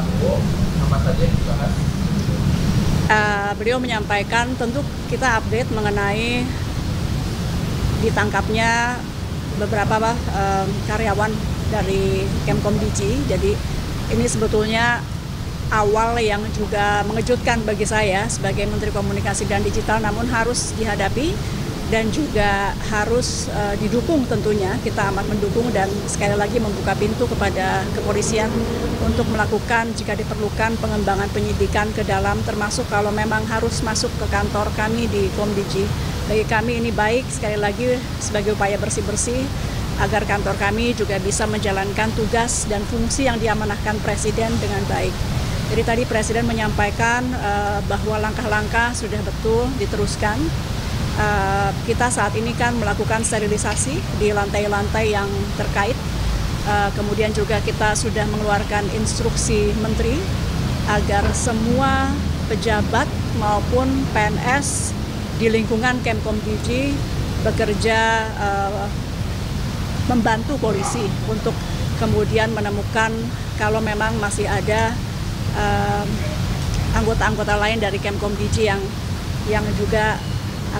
Prabowo, apa saja yang dibahas? Beliau menyampaikan tentu kita update mengenai ditangkapnya beberapa karyawan dari Kemkomdiji. Jadi ini sebetulnya awal yang juga mengejutkan bagi saya sebagai Menteri Komunikasi dan Digital, namun harus dihadapi dan juga harus didukung tentunya. Kita amat mendukung dan sekali lagi membuka pintu kepada kepolisian untuk melakukan jika diperlukan pengembangan penyidikan ke dalam, termasuk kalau memang harus masuk ke kantor kami di Komdiji. Bagi kami ini baik sekali lagi sebagai upaya bersih-bersih agar kantor kami juga bisa menjalankan tugas dan fungsi yang diamanahkan Presiden dengan baik. Jadi tadi Presiden menyampaikan bahwa langkah-langkah sudah betul diteruskan. Kita saat ini kan melakukan sterilisasi di lantai-lantai yang terkait. Kemudian juga kita sudah mengeluarkan instruksi menteri agar semua pejabat maupun PNS di lingkungan Kemkomdiji bekerja membantu polisi untuk kemudian menemukan kalau memang masih ada anggota-anggota lain dari Kemkomdiji yang juga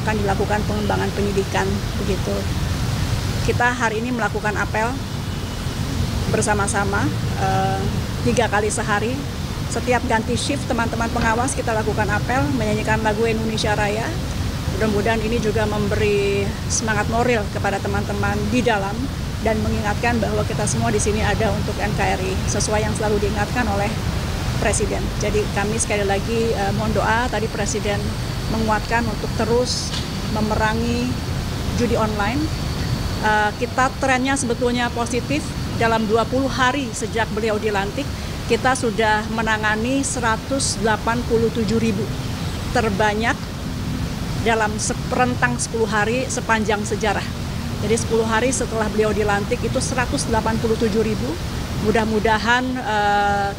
akan dilakukan pengembangan penyidikan begitu. Kita hari ini melakukan apel bersama-sama 3 kali sehari. Setiap ganti shift teman-teman pengawas kita lakukan apel menyanyikan lagu Indonesia Raya. Mudah-mudahan ini juga memberi semangat moral kepada teman-teman di dalam dan mengingatkan bahwa kita semua di sini ada untuk NKRI sesuai yang selalu diingatkan oleh Presiden. Jadi kami sekali lagi mohon doa. Tadi Presiden menguatkan untuk terus memerangi judi online. Kita trennya sebetulnya positif. Dalam 20 hari sejak beliau dilantik, kita sudah menangani 187.000, terbanyak dalam rentang 10 hari sepanjang sejarah. Jadi 10 hari setelah beliau dilantik itu 187.000. Mudah-mudahan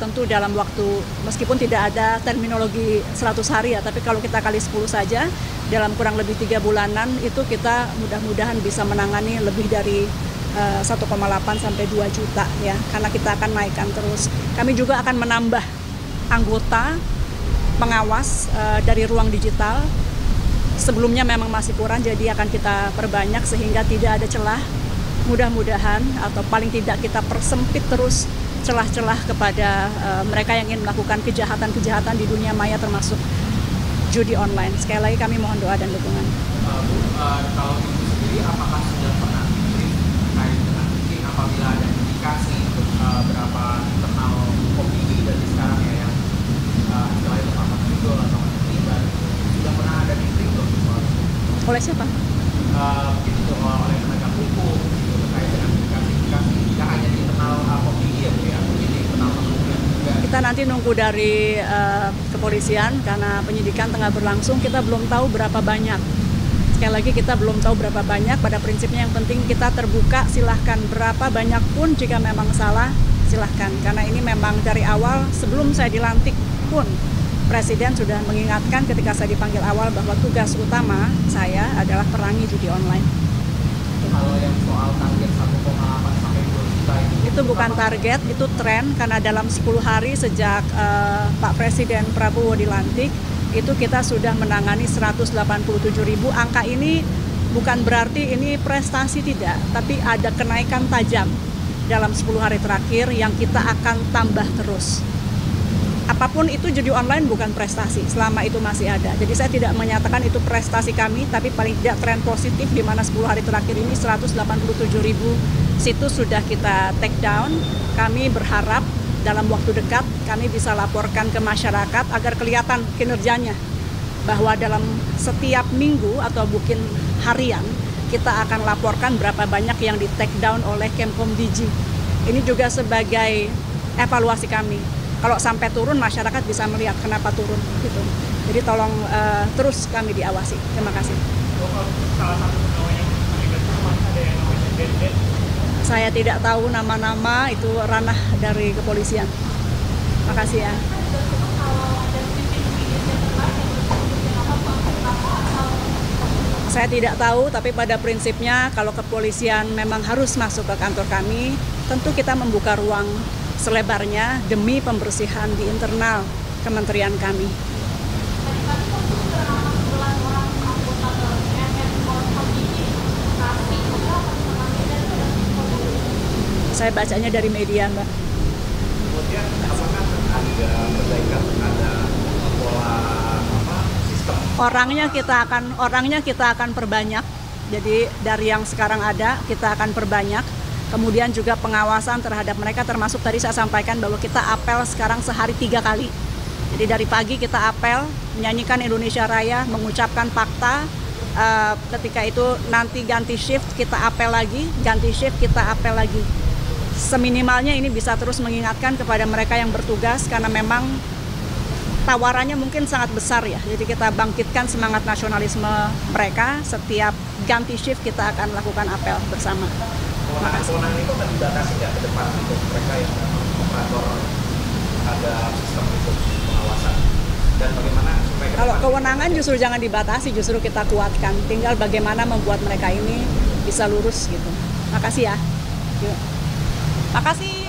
tentu dalam waktu, meskipun tidak ada terminologi 100 hari ya, tapi kalau kita kali 10 saja, dalam kurang lebih 3 bulanan itu kita mudah-mudahan bisa menangani lebih dari 1,8 sampai 2 juta ya, karena kita akan naikkan terus. Kami juga akan menambah anggota pengawas dari ruang digital. Sebelumnya memang masih kurang, jadi akan kita perbanyak sehingga tidak ada celah. Mudah-mudahan atau paling tidak kita persempit terus celah-celah kepada mereka yang ingin melakukan kejahatan-kejahatan di dunia maya termasuk judi online. Sekali lagi kami mohon doa dan dukungan. Kalau Ibu sendiri apakah sudah pernah terkait dengan mungkin apabila ada indikasi berapa internal Komdiji dari sekarang ya yang istilahnya itu apa itu atau terlibat, sudah pernah ada briefing belum? Oleh siapa? Itu oleh penegak hukum terkait dengan indikasi tidak hanya di internal Komdiji ya Bu ya, mungkin di internal kepolisian juga. Kita nanti nunggu dari kepolisian karena penyidikan tengah berlangsung, kita belum tahu berapa banyak. Sekali lagi kita belum tahu berapa banyak, pada prinsipnya yang penting kita terbuka, silahkan berapa banyak pun jika memang salah silahkan. Karena ini memang dari awal sebelum saya dilantik pun Presiden sudah mengingatkan ketika saya dipanggil awal bahwa tugas utama saya adalah perangi judi online. Kalau yang soal target 1,8 sampai 2 juta itu bukan target, itu tren karena dalam 10 hari sejak Pak Presiden Prabowo dilantik itu kita sudah menangani 187.000. Angka ini bukan berarti ini prestasi tidak, tapi ada kenaikan tajam dalam 10 hari terakhir yang kita akan tambah terus. Apapun itu judi online bukan prestasi selama itu masih ada. Jadi saya tidak menyatakan itu prestasi kami, tapi paling tidak tren positif di mana 10 hari terakhir ini 187.000 situs sudah kita take down. Kami berharap dalam waktu dekat kami bisa laporkan ke masyarakat agar kelihatan kinerjanya. Bahwa dalam setiap minggu atau mungkin harian kita akan laporkan berapa banyak yang di take down oleh Kemkomdiji. Ini juga sebagai evaluasi kami. Kalau sampai turun, masyarakat bisa melihat kenapa turun gitu. Jadi tolong terus kami diawasi. Terima kasih. Salah satu pegawai yang terlibat ada yang namanya Den. Saya tidak tahu nama-nama, itu ranah dari kepolisian. Makasih ya. Saya tidak tahu, tapi pada prinsipnya kalau kepolisian memang harus masuk ke kantor kami, tentu kita membuka ruang selebarnya demi pembersihan di internal kementerian kami. Saya bacanya dari media, Mbak. Kemudian apakah ada perbaikan, ada pola sistem? Orangnya kita akan perbanyak. Jadi dari yang sekarang ada kita akan perbanyak. Kemudian juga pengawasan terhadap mereka, termasuk tadi saya sampaikan bahwa kita apel sekarang sehari 3 kali. Jadi dari pagi kita apel, menyanyikan Indonesia Raya, mengucapkan fakta. Ketika itu nanti ganti shift kita apel lagi, ganti shift kita apel lagi. Seminimalnya ini bisa terus mengingatkan kepada mereka yang bertugas, karena memang tawarannya mungkin sangat besar ya. Jadi kita bangkitkan semangat nasionalisme mereka. Setiap ganti shift kita akan lakukan apel bersama. Kewenangan itu akan dibatasi nggak ke depan untuk mereka yang operator ada sistem itu pengawasan? Dan bagaimana supaya kalau kewenangan justru jangan dibatasi, justru kita kuatkan. Tinggal bagaimana membuat mereka ini bisa lurus gitu. Makasih ya. Yuk. Makasih.